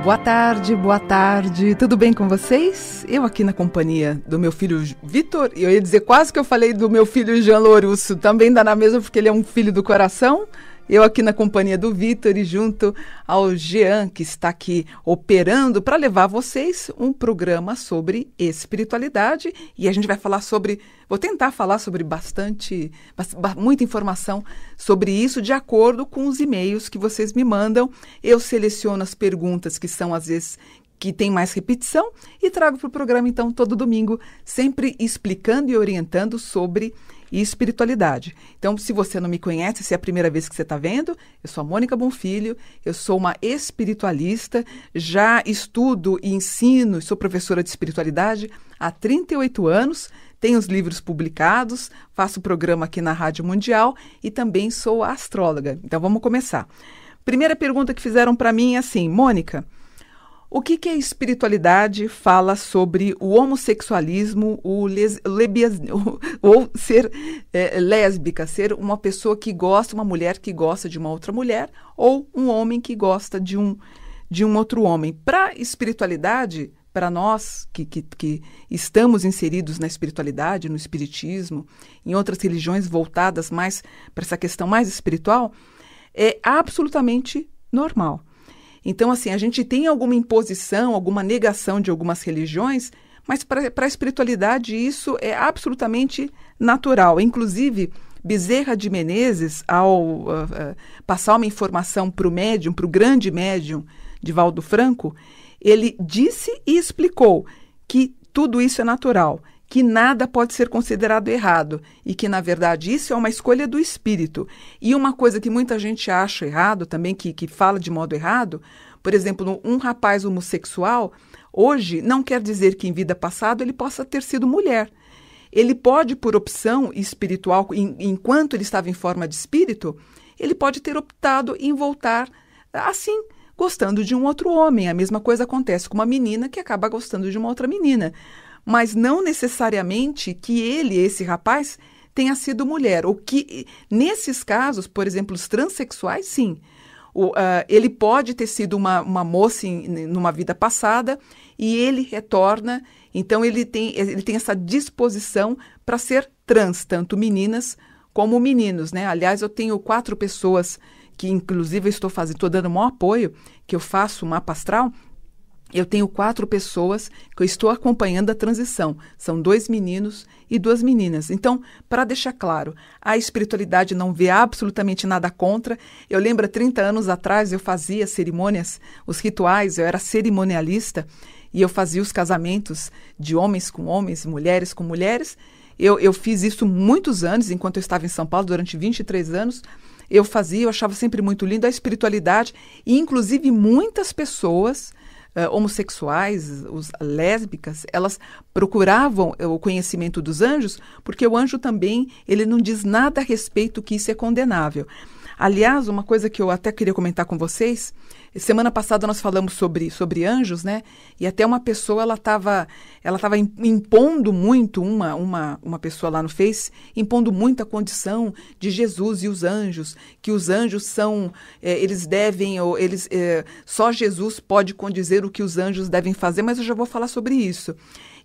Boa tarde, tudo bem com vocês? Eu aqui na companhia do meu filho Vitor, e eu ia dizer quase que eu falei do meu filho Jean Lourusso, também dá na mesma porque ele é um filho do coração. Eu aqui na companhia do Vitor e junto ao Jean, que está aqui operando para levar a vocês um programa sobre espiritualidade. E a gente vai falar sobre, vou tentar falar sobre muita informação sobre isso de acordo com os e-mails que vocês me mandam. Eu seleciono as perguntas que são às vezes que tem mais repetição e trago para o programa então todo domingo, sempre explicando e orientando sobre espiritualidade. Então, se você não me conhece, se é a primeira vez que você está vendo, eu sou a Mônica Bonfilho, eu sou uma espiritualista, já estudo e ensino, sou professora de espiritualidade há 38 anos, tenho os livros publicados, faço programa aqui na Rádio Mundial e também sou astróloga. Então, vamos começar. Primeira pergunta que fizeram para mim é assim, Mônica, o que a espiritualidade fala sobre o homossexualismo, ou ser lésbica, ser uma pessoa que gosta, uma mulher que gosta de uma outra mulher, ou um homem que gosta de um outro homem? Para a espiritualidade, para nós que estamos inseridos na espiritualidade, no espiritismo, em outras religiões voltadas mais para essa questão mais espiritual, é absolutamente normal. Então, assim, a gente tem alguma imposição, alguma negação de algumas religiões, mas para a espiritualidade isso é absolutamente natural. Inclusive, Bezerra de Menezes, ao passar uma informação para o médium, para o grande médium Divaldo Franco, ele disse e explicou que tudo isso é natural, que nada pode ser considerado errado e que, na verdade, isso é uma escolha do espírito. E uma coisa que muita gente acha errado também, que fala de modo errado, por exemplo, um rapaz homossexual, hoje não quer dizer que em vida passada ele possa ter sido mulher. Ele pode, por opção espiritual, enquanto ele estava em forma de espírito, ele pode ter optado em voltar assim, gostando de um outro homem. A mesma coisa acontece com uma menina que acaba gostando de uma outra menina. Mas não necessariamente que esse rapaz, tenha sido mulher. Ou que, nesses casos, por exemplo, os transexuais, sim. Ele pode ter sido uma moça numa vida passada e ele retorna. Então, ele tem essa disposição para ser trans, tanto meninas como meninos, né? Aliás, eu tenho 4 pessoas que, inclusive, estou dando o maior apoio, que eu faço o mapa astral. Eu tenho 4 pessoas que eu estou acompanhando a transição. São 2 meninos e 2 meninas. Então, para deixar claro, a espiritualidade não vê absolutamente nada contra. Eu lembro, 30 anos atrás, eu fazia cerimônias, os rituais, eu era cerimonialista e eu fazia os casamentos de homens com homens, mulheres com mulheres. Eu fiz isso muitos anos, enquanto eu estava em São Paulo, durante 23 anos. Eu achava sempre muito lindo a espiritualidade e, inclusive, muitas pessoas homossexuais, lésbicas, elas procuravam o conhecimento dos anjos, porque o anjo também, ele não diz nada a respeito que isso é condenável. Aliás, uma coisa que eu até queria comentar com vocês, semana passada nós falamos sobre anjos, né? E até uma pessoa, ela estava impondo muito, uma pessoa lá no Face, impondo muito a condição de Jesus e os anjos, que os anjos são, só Jesus pode condizer o que os anjos devem fazer, mas eu já vou falar sobre isso.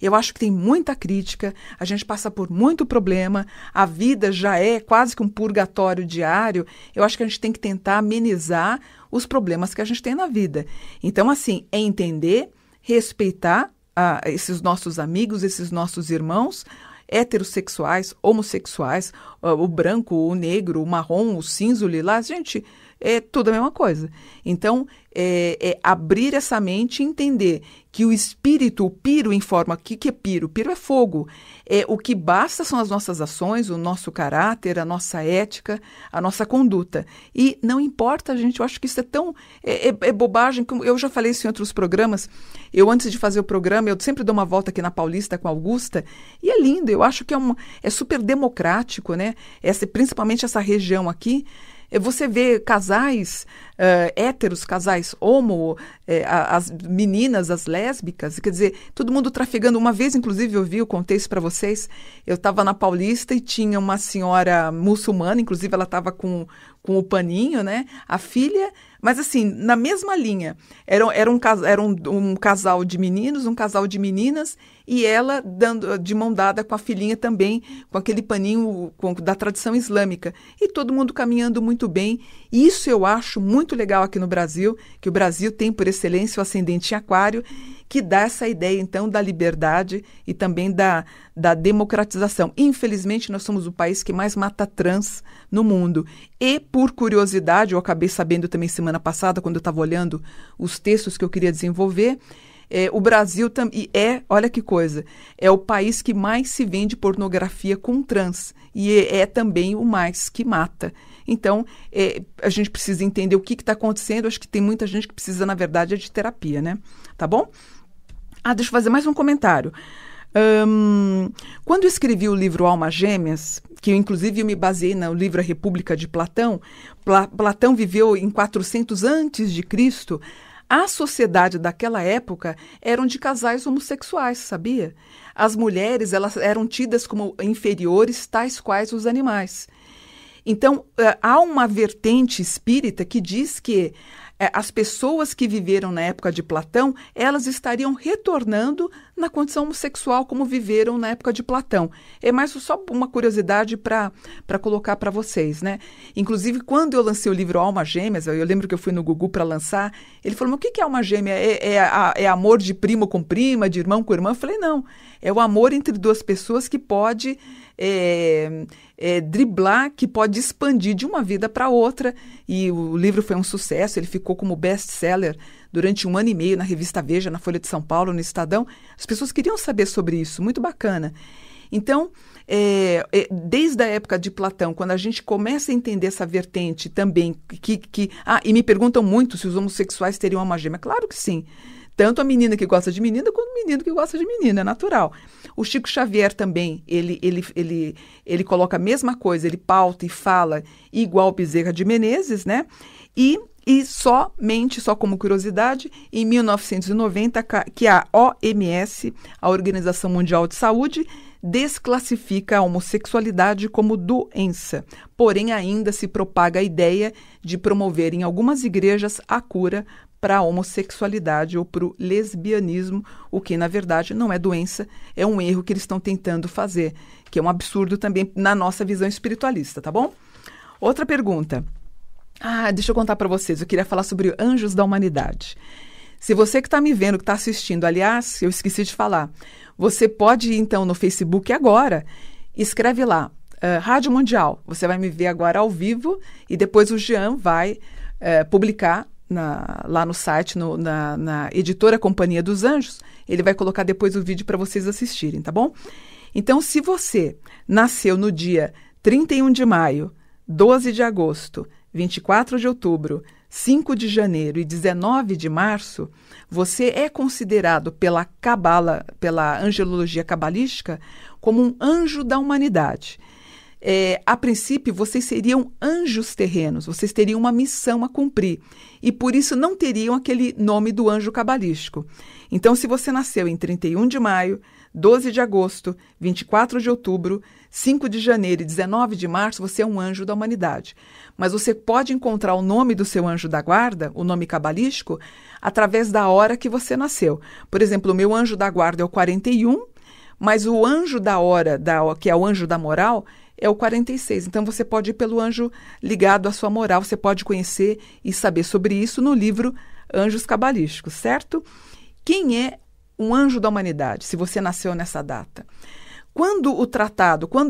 Eu acho que tem muita crítica, a gente passa por muito problema, a vida já é quase que um purgatório diário. Eu acho que a gente tem que tentar amenizar os problemas que a gente tem na vida. Então, assim, é entender, respeitar esses nossos amigos, esses nossos irmãos, heterossexuais, homossexuais, o branco, o negro, o marrom, o cinza, o lilás, gente, é tudo a mesma coisa. Então, abrir essa mente e entender que o espírito, o piro, informa. O que é piro? Piro é fogo. O que basta são as nossas ações, o nosso caráter, a nossa ética, a nossa conduta. E não importa, gente, eu acho que isso é tão... É bobagem, como eu já falei isso em outros programas. Eu, antes de fazer o programa, eu sempre dou uma volta aqui na Paulista com a Augusta, e é lindo, eu acho que é super democrático, né? Principalmente essa região aqui. Você vê casais héteros, casais homo, as meninas, as lésbicas, quer dizer, todo mundo trafegando. Uma vez, inclusive, eu contei isso para vocês, eu estava na Paulista e tinha uma senhora muçulmana, inclusive ela estava com com o paninho, né? A filha, mas assim, na mesma linha. Era um casal de meninos, um casal de meninas, e ela dando de mão dada com a filhinha também, com aquele paninho da tradição islâmica. E todo mundo caminhando muito bem. Isso eu acho muito legal aqui no Brasil, que o Brasil tem por excelência o ascendente em Aquário, que dá essa ideia, então, da liberdade e também da democratização. Infelizmente, nós somos o país que mais mata trans no mundo. E, por curiosidade, eu acabei sabendo também semana passada, quando eu estava olhando os textos que eu queria desenvolver, o Brasil também olha que coisa, é o país que mais se vende pornografia com trans. E é também o mais que mata. Então, a gente precisa entender o que está acontecendo. Acho que tem muita gente que precisa, na verdade, de terapia, né? Tá bom? Deixa eu fazer mais um comentário. Quando eu escrevi o livro Almas Gêmeas, que inclusive eu me baseei no livro A República de Platão, Platão viveu em 400 antes de Cristo, a sociedade daquela época eram de casais homossexuais, sabia? As mulheres, elas eram tidas como inferiores, tais quais os animais. Então, há uma vertente espírita que diz que as pessoas que viveram na época de Platão, elas estariam retornando na condição homossexual como viveram na época de Platão. É mais só uma curiosidade para colocar para vocês, né? Inclusive, quando eu lancei o livro Almas Gêmeas, eu lembro que eu fui no Gugu para lançar, ele falou, mas o que é alma gêmea? É amor de primo com prima, de irmão com irmã? Eu falei, não, é o amor entre duas pessoas que pode driblar, que pode expandir de uma vida para outra. E o livro foi um sucesso, ele ficou como best-seller durante 1 ano e meio na revista Veja, na Folha de São Paulo, no Estadão. As pessoas queriam saber sobre isso, muito bacana. Então, desde a época de Platão, quando a gente começa a entender essa vertente também, e me perguntam muito se os homossexuais teriam alma gêmea. Claro que sim. Tanto a menina que gosta de menina, quanto o menino que gosta de menina, é natural. O Chico Xavier também, ele coloca a mesma coisa, ele pauta e fala igual Bezerra de Menezes, né? E só como curiosidade, em 1990, que a OMS, a Organização Mundial de Saúde, desclassifica a homossexualidade como doença. Porém, ainda se propaga a ideia de promover em algumas igrejas a cura para a homossexualidade ou para o lesbianismo, o que, na verdade, não é doença, é um erro que eles estão tentando fazer, que é um absurdo também na nossa visão espiritualista, tá bom? Outra pergunta. Deixa eu contar para vocês, eu queria falar sobre Anjos da Humanidade. Se você que está me vendo, que está assistindo, aliás, eu esqueci de falar, você pode ir, então, no Facebook agora, escreve lá, Rádio Mundial, você vai me ver agora ao vivo e depois o Jean vai publicar lá no site, na editora Companhia dos Anjos, ele vai colocar depois o vídeo para vocês assistirem, tá bom? Então, se você nasceu no dia 31 de maio, 12 de agosto, 24 de outubro, 5 de janeiro e 19 de março, você é considerado pela Cabala, pela angelologia cabalística, como um anjo da humanidade. A princípio, vocês seriam anjos terrenos, vocês teriam uma missão a cumprir, e por isso não teriam aquele nome do anjo cabalístico. Então, se você nasceu em 31 de maio, 12 de agosto, 24 de outubro, 5 de janeiro e 19 de março, você é um anjo da humanidade. Mas você pode encontrar o nome do seu anjo da guarda, o nome cabalístico, através da hora que você nasceu. Por exemplo, o meu anjo da guarda é o 41, mas o anjo da hora, que é o anjo da moral, é o 46. Então, você pode ir pelo anjo ligado à sua moral. Você pode conhecer e saber sobre isso no livro Anjos Cabalísticos, certo? Quem é um anjo da humanidade, se você nasceu nessa data? Quando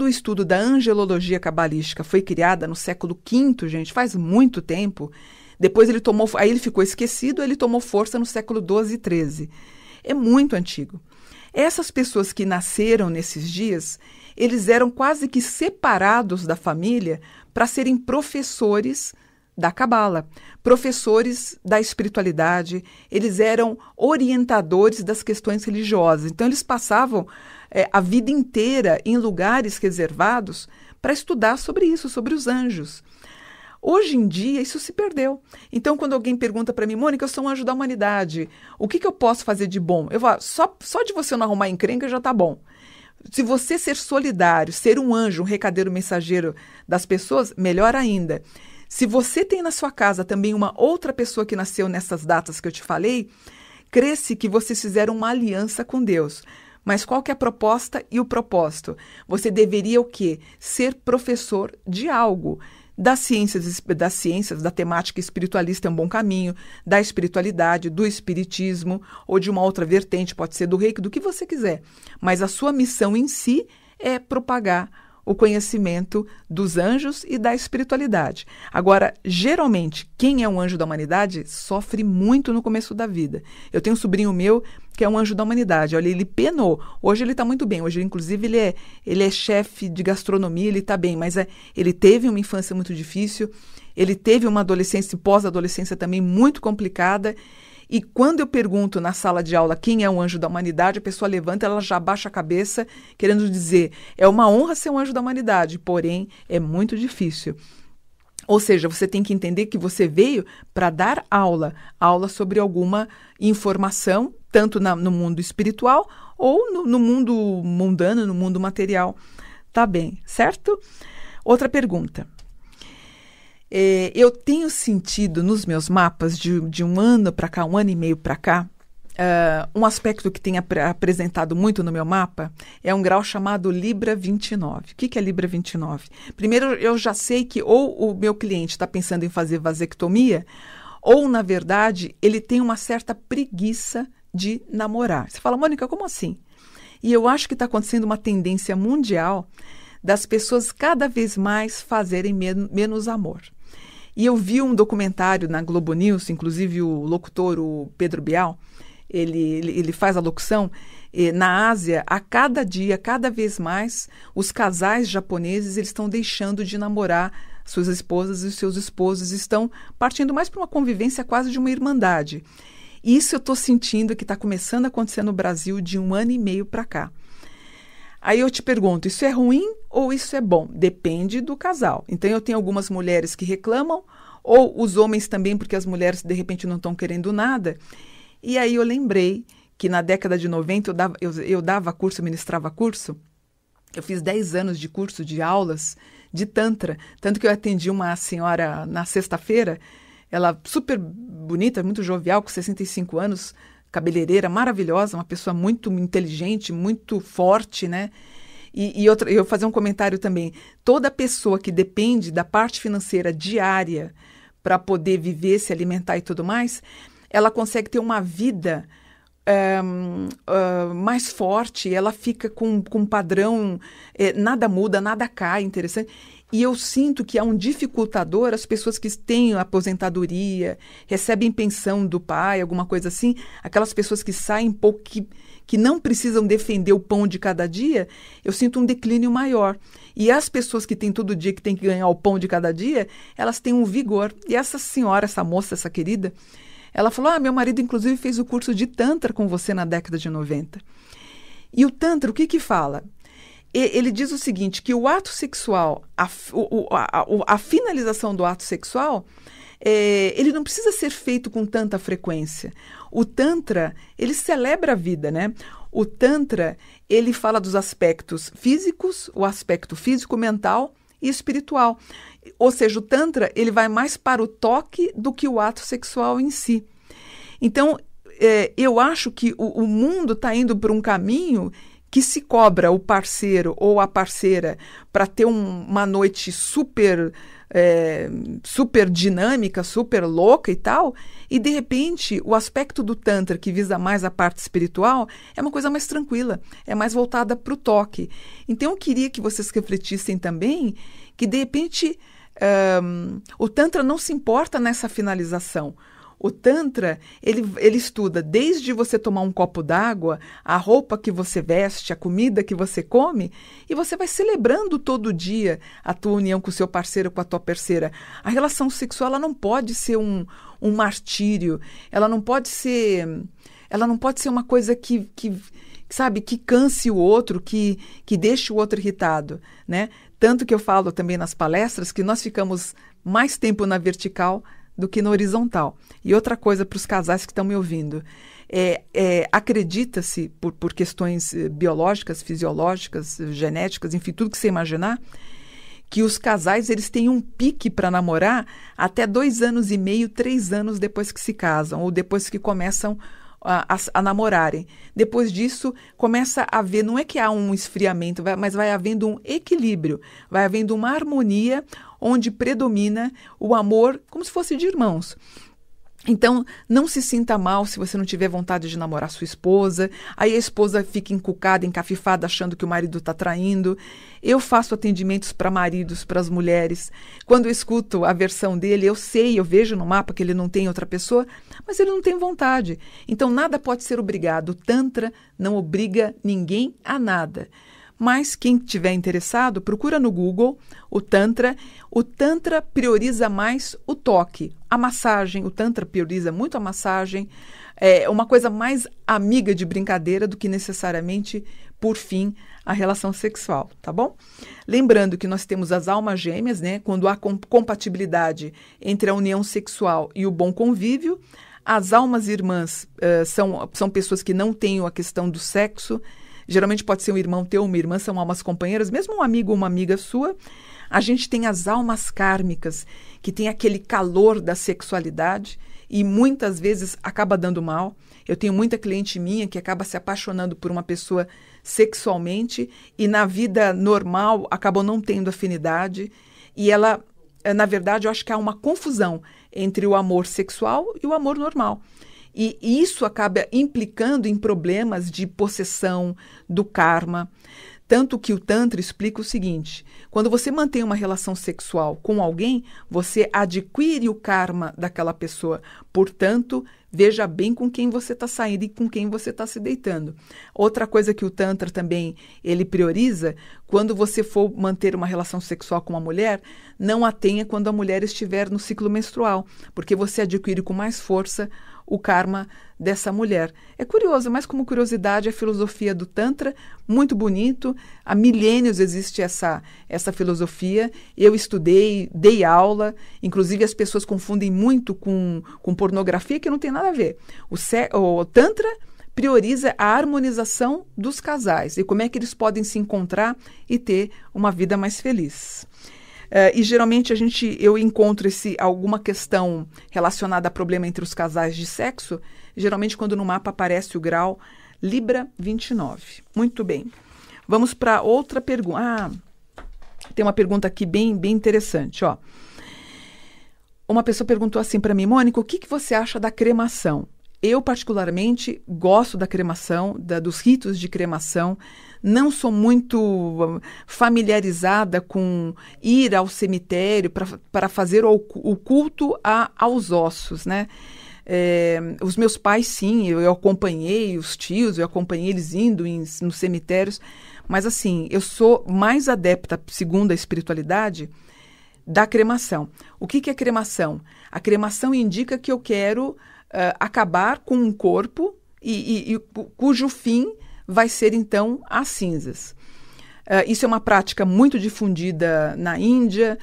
o estudo da angelologia cabalística foi criada no século V, gente, faz muito tempo, depois aí ele ficou esquecido, ele tomou força no século XII e XIII. É muito antigo. Essas pessoas que nasceram nesses dias, eles eram quase que separados da família para serem professores da Cabala, professores da espiritualidade, eles eram orientadores das questões religiosas. Então, eles passavam a vida inteira em lugares reservados para estudar sobre isso, sobre os anjos. Hoje em dia, isso se perdeu. Então, quando alguém pergunta para mim, Mônica, eu sou um anjo da humanidade, o que eu posso fazer de bom? Eu falo, só de você não arrumar encrenca já está bom. Se você ser solidário, ser um anjo, um recadeiro mensageiro das pessoas, melhor ainda. Se você tem na sua casa também uma outra pessoa que nasceu nessas datas que eu te falei, crê-se que vocês fizeram uma aliança com Deus. Mas qual que é a proposta e o propósito? Você deveria o quê? Ser professor de algo. Das ciências, da temática espiritualista é um bom caminho, da espiritualidade, do espiritismo, ou de uma outra vertente, pode ser do reiki, do que você quiser. Mas a sua missão em si é propagar o conhecimento dos anjos e da espiritualidade. Agora, geralmente, quem é um anjo da humanidade sofre muito no começo da vida. Eu tenho um sobrinho meu que é um anjo da humanidade. Olha, ele penou. Hoje ele está muito bem. Hoje, inclusive, ele é chefe de gastronomia, ele está bem. Mas ele teve uma infância muito difícil, ele teve uma adolescência e pós-adolescência também muito complicada. E quando eu pergunto na sala de aula quem é um anjo da humanidade, a pessoa levanta, ela já abaixa a cabeça, querendo dizer, é uma honra ser um anjo da humanidade, porém é muito difícil. Ou seja, você tem que entender que você veio para dar aula sobre alguma informação, tanto no mundo espiritual ou no mundo mundano, no mundo material. Tá bem, certo? Outra pergunta. Eu tenho sentido nos meus mapas de um ano para cá, um ano e meio para cá, um aspecto que tem apresentado muito no meu mapa é um grau chamado Libra 29. O que é Libra 29? Primeiro, eu já sei que ou o meu cliente está pensando em fazer vasectomia, ou, na verdade, ele tem uma certa preguiça de namorar. Você fala, Mônica, como assim? E eu acho que está acontecendo uma tendência mundial das pessoas cada vez mais fazerem menos amor. E eu vi um documentário na Globo News, inclusive o locutor, o Pedro Bial, ele faz a locução. Na Ásia, a cada dia, cada vez mais, os casais japoneses eles estão deixando de namorar suas esposas e seus esposos estão partindo mais para uma convivência quase de uma irmandade. Isso eu estou sentindo que está começando a acontecer no Brasil de um ano e meio para cá. Aí eu te pergunto, isso é ruim ou isso é bom? Depende do casal. Então eu tenho algumas mulheres que reclamam, ou os homens também, porque as mulheres de repente não estão querendo nada. E aí eu lembrei que na década de 90 eu dava curso, ministrava curso. Eu fiz 10 anos de curso de aulas de Tantra. Tanto que eu atendi uma senhora na sexta-feira, ela super bonita, muito jovial, com 65 anos, cabeleireira maravilhosa, uma pessoa muito inteligente, muito forte, né? E eu fazer um comentário também. Toda pessoa que depende da parte financeira diária para poder viver, se alimentar e tudo mais, ela consegue ter uma vida mais forte, ela fica com um padrão, nada muda, nada cai, interessante. E eu sinto que há um dificultador as pessoas que têm aposentadoria, recebem pensão do pai, alguma coisa assim, aquelas pessoas que saem pouco, que não precisam defender o pão de cada dia, eu sinto um declínio maior. E as pessoas que têm todo dia, que têm que ganhar o pão de cada dia, elas têm um vigor. E essa senhora, essa moça, essa querida, ela falou, meu marido inclusive fez o curso de Tantra com você na década de 90. E o Tantra, o que fala? Ele diz o seguinte, que o ato sexual, a finalização do ato sexual, ele não precisa ser feito com tanta frequência. O Tantra, ele celebra a vida, né? O Tantra, ele fala dos aspectos físicos, o aspecto físico-mental e espiritual. Ou seja, o Tantra, ele vai mais para o toque do que o ato sexual em si. Então, eu acho que o mundo está indo por um caminho que se cobra o parceiro ou a parceira para ter uma noite super dinâmica, super louca e tal, e de repente o aspecto do Tantra que visa mais a parte espiritual é uma coisa mais tranquila, é mais voltada para o toque. Então eu queria que vocês refletissem também que de repente o Tantra não se importa nessa finalização. O Tantra, ele estuda desde você tomar um copo d'água, a roupa que você veste, a comida que você come, e você vai celebrando todo dia a tua união com o seu parceiro, com a tua parceira. A relação sexual ela não pode ser um martírio, ela não pode ser uma coisa que canse o outro, que deixe o outro irritado, né? Tanto que eu falo também nas palestras que nós ficamos mais tempo na vertical do que na horizontal. E outra coisa para os casais que estão me ouvindo, acredita-se, por questões biológicas, fisiológicas, genéticas, enfim, tudo que você imaginar, que os casais eles têm um pique para namorar até 2 anos e meio, 3 anos depois que se casam, ou depois que começam a namorarem. Depois disso, começa a haver, não é que há um esfriamento, mas vai havendo um equilíbrio, vai havendo uma harmonia onde predomina o amor como se fosse de irmãos. Então, não se sinta mal se você não tiver vontade de namorar sua esposa. Aí a esposa fica encucada, encafifada, achando que o marido está traindo. Eu faço atendimentos para maridos, para as mulheres. Quando eu escuto a versão dele, eu sei, eu vejo no mapa que ele não tem outra pessoa, mas ele não tem vontade. Então, nada pode ser obrigado. O Tantra não obriga ninguém a nada. Mas quem estiver interessado, procura no Google o Tantra. O Tantra prioriza mais o toque, a massagem. O Tantra prioriza muito a massagem. É uma coisa mais amiga de brincadeira do que necessariamente, por fim, a relação sexual, tá bom? Lembrando que nós temos as almas gêmeas, né? Quando há compatibilidade entre a união sexual e o bom convívio. As almas irmãs são pessoas que não têm a questão do sexo. Geralmente pode ser um irmão teu, uma irmã, são almas companheiras, mesmo um amigo ou uma amiga sua. A gente tem as almas kármicas, que tem aquele calor da sexualidade e muitas vezes acaba dando mal. Eu tenho muita cliente minha que acaba se apaixonando por uma pessoa sexualmente e na vida normal acabou não tendo afinidade. E ela, na verdade, eu acho que há uma confusão entre o amor sexual e o amor normal. E isso acaba implicando em problemas de possessão, do karma. Tanto que o Tantra explica o seguinte: quando você mantém uma relação sexual com alguém, você adquire o karma daquela pessoa. Portanto, veja bem com quem você está saindo e com quem você está se deitando. Outra coisa que o Tantra também ele prioriza, quando você for manter uma relação sexual com uma mulher, não a tenha quando a mulher estiver no ciclo menstrual, porque você adquire com mais força o karma dessa mulher. É curioso, mas como curiosidade, a filosofia do Tantra, muito bonito. Há milênios existe essa filosofia. Eu estudei, dei aula, inclusive as pessoas confundem muito com pornografia, que não tem nada a ver. O Tantra prioriza a harmonização dos casais e como é que eles podem se encontrar e ter uma vida mais feliz. E geralmente eu encontro alguma questão relacionada a problema entre os casais de sexo, geralmente quando no mapa aparece o grau Libra 29. Muito bem. Vamos para outra pergunta. Tem uma pergunta aqui bem interessante. Ó. Uma pessoa perguntou assim para mim: Mônica, o que você acha da cremação? Eu, particularmente, gosto da cremação, dos ritos de cremação. Não sou muito familiarizada com ir ao cemitério para fazer o culto aos ossos, né? Os meus pais, sim, eu acompanhei, os tios, eu acompanhei eles indo nos cemitérios. Mas, assim, eu sou mais adepta, segundo a espiritualidade, da cremação. O que é cremação? A cremação indica que eu quero acabar com um corpo e cujo fim vai ser, então, as cinzas. Isso é uma prática muito difundida na Índia,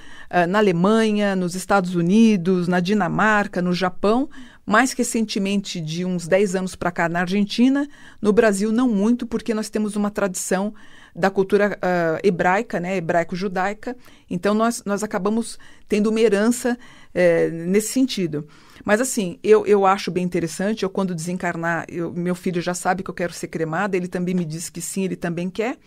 na Alemanha, nos Estados Unidos, na Dinamarca, no Japão, mais recentemente, de uns 10 anos para cá, na Argentina. No Brasil, não muito, porque nós temos uma tradição da cultura hebraica, né, hebraico-judaica. Então, nós acabamos tendo uma herança nesse sentido. Mas, assim, eu acho bem interessante. Eu, quando desencarnar, meu filho já sabe que eu quero ser cremada. Ele também me disse que sim, ele também quer.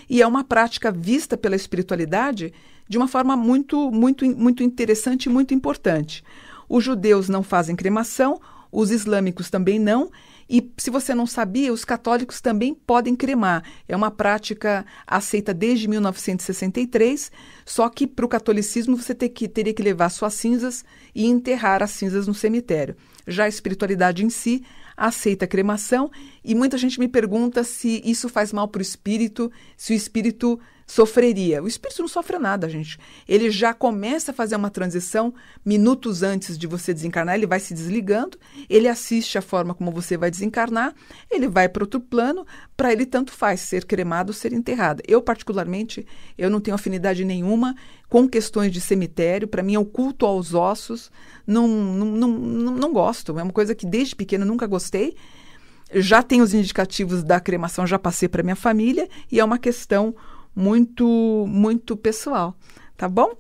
E é uma prática vista pela espiritualidade de uma forma muito interessante e muito importante. Os judeus não fazem cremação, os islâmicos também não. E, se você não sabia, os católicos também podem cremar. É uma prática aceita desde 1963, só que para o catolicismo você teria que levar suas cinzas e enterrar as cinzas no cemitério. Já a espiritualidade em si aceita a cremação e muita gente me pergunta se isso faz mal para o espírito, se o espírito sofreria. O espírito não sofre nada, gente. Ele já começa a fazer uma transição minutos antes de você desencarnar, ele vai se desligando, ele assiste a forma como você vai desencarnar, ele vai para outro plano, para ele tanto faz ser cremado ou ser enterrado. Eu, particularmente, eu não tenho afinidade nenhuma com questões de cemitério. Para mim é o culto aos ossos, não gosto, é uma coisa que desde pequena nunca gostei. Já tenho os indicativos da cremação, já passei para minha família e é uma questão muito pessoal, tá bom?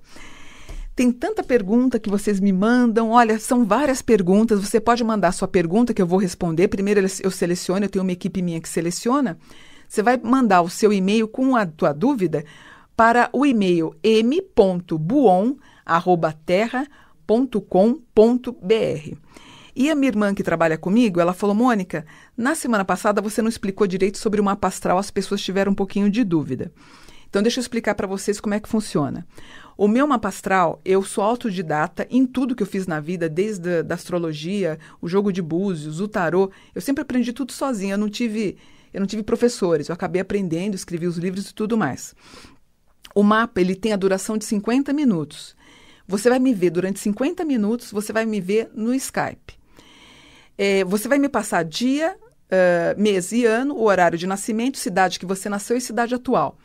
Tem tanta pergunta que vocês me mandam. Olha, são várias perguntas. Você pode mandar sua pergunta que eu vou responder. Primeiro eu seleciono, eu tenho uma equipe minha que seleciona. Você vai mandar o seu e-mail com a tua dúvida para o e-mail m.buon@terra.com.br. E a minha irmã que trabalha comigo, ela falou, Mônica, na semana passada você não explicou direito sobre o mapa astral, as pessoas tiveram um pouquinho de dúvida. Então, deixa eu explicar para vocês como é que funciona. O meu mapa astral, eu sou autodidata em tudo que eu fiz na vida, desde a astrologia, o jogo de búzios, o tarô. Eu sempre aprendi tudo sozinha, eu não tive professores, eu acabei aprendendo, escrevi os livros e tudo mais. O mapa, ele tem a duração de 50 minutos. Você vai me ver durante 50 minutos, você vai me ver no Skype. Você vai me passar dia, mês e ano, o horário de nascimento, cidade que você nasceu e cidade atual.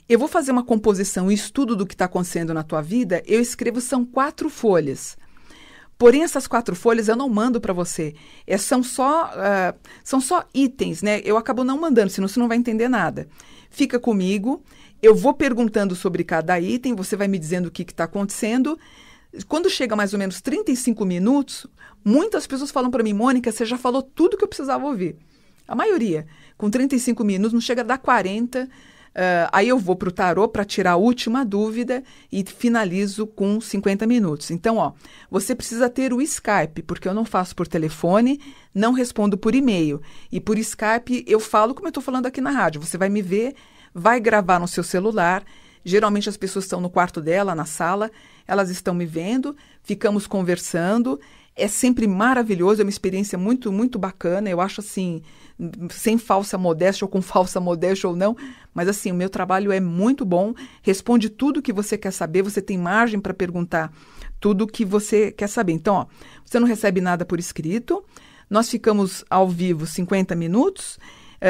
Eu vou fazer uma composição e estudo do que está acontecendo na tua vida, eu escrevo, são 4 folhas. Porém, essas 4 folhas eu não mando para você. São só itens, né? Eu acabo não mandando, senão você não vai entender nada. Fica comigo, eu vou perguntando sobre cada item, você vai me dizendo o que está acontecendo. Quando chega mais ou menos 35 minutos, muitas pessoas falam para mim, Mônica, você já falou tudo que eu precisava ouvir. A maioria. Com 35 minutos, não chega a dar 40. Aí eu vou para o tarô para tirar a última dúvida e finalizo com 50 minutos. Então, você precisa ter o Skype, porque eu não faço por telefone, não respondo por e-mail. E por Skype eu falo como eu estou falando aqui na rádio. Você vai me ver, vai gravar no seu celular. Geralmente as pessoas estão no quarto dela, na sala, elas estão me vendo, ficamos conversando. É sempre maravilhoso, é uma experiência muito, muito bacana. Eu acho assim, sem falsa modéstia ou com falsa modéstia ou não, mas assim, o meu trabalho é muito bom, responde tudo o que você quer saber, você tem margem para perguntar tudo o que você quer saber. Então, você não recebe nada por escrito, nós ficamos ao vivo 50 minutos,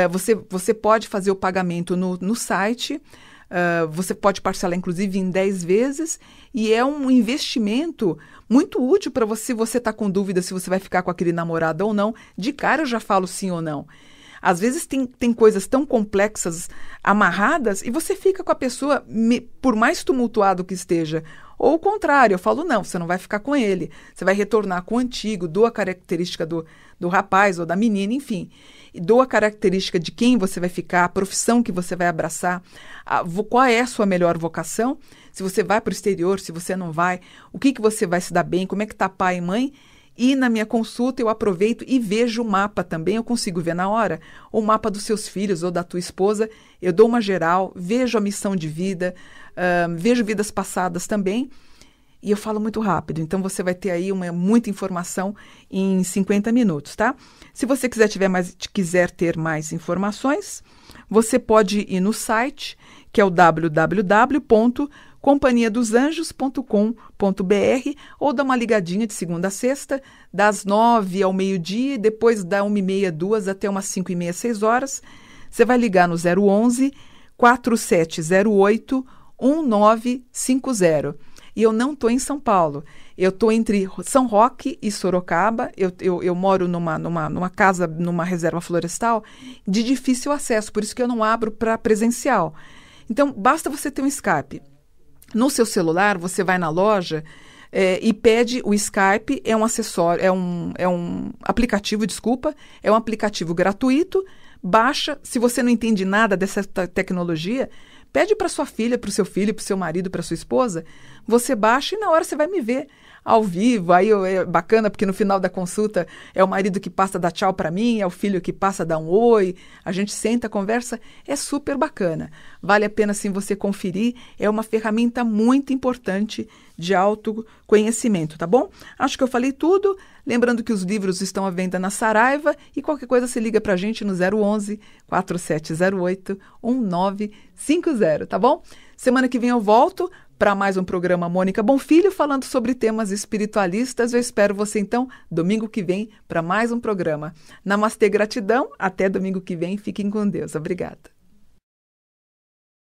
você pode fazer o pagamento no site, você pode parcelar inclusive em 10 vezes e é um investimento muito útil para você está com dúvida se você vai ficar com aquele namorado ou não. De cara eu já falo sim ou não. Às vezes tem coisas tão complexas amarradas e você fica com a pessoa, por mais tumultuado que esteja. Ou o contrário, eu falo não, você não vai ficar com ele. Você vai retornar com o antigo, dou a característica do rapaz ou da menina, enfim. E dou a característica de quem você vai ficar, a profissão que você vai abraçar, qual é a sua melhor vocação, se você vai para o exterior, se você não vai, o que você vai se dar bem, como é que está pai e mãe. E na minha consulta eu aproveito e vejo o mapa também, eu consigo ver na hora o mapa dos seus filhos ou da tua esposa, eu dou uma geral, vejo a missão de vida, vejo vidas passadas também, e eu falo muito rápido, então você vai ter aí muita informação em 50 minutos, tá? Se você quiser ter mais informações, você pode ir no site, que é o www.companhiadosanjos.com.br ou dar uma ligadinha de segunda a sexta, das 9 ao meio-dia, e depois da 1h30, 2 até umas 5h30, 6 horas. Você vai ligar no 011 4708 1950. E eu não estou em São Paulo. Eu estou entre São Roque e Sorocaba. Eu moro numa casa, numa reserva florestal de difícil acesso, por isso que eu não abro para presencial. Então, basta você ter um Skype. No seu celular, você vai na loja e pede o Skype, é um acessório, é um aplicativo, é um aplicativo gratuito, baixa. Se você não entende nada dessa tecnologia, pede para sua filha, para o seu filho, para o seu marido, para sua esposa, você baixa e na hora você vai me ver ao vivo. Aí é bacana porque no final da consulta é o marido que passa a dar tchau para mim, é o filho que passa a dar um oi, a gente senta, conversa, é super bacana. Vale a pena sim você conferir, é uma ferramenta muito importante de autoconhecimento, tá bom? Acho que eu falei tudo, lembrando que os livros estão à venda na Saraiva e qualquer coisa você liga pra gente no 011 4708 1950, tá bom? Semana que vem eu volto para mais um programa Mônica Bonfilho, falando sobre temas espiritualistas. Eu espero você, então, domingo que vem, para mais um programa. Namastê, gratidão. Até domingo que vem. Fiquem com Deus. Obrigada.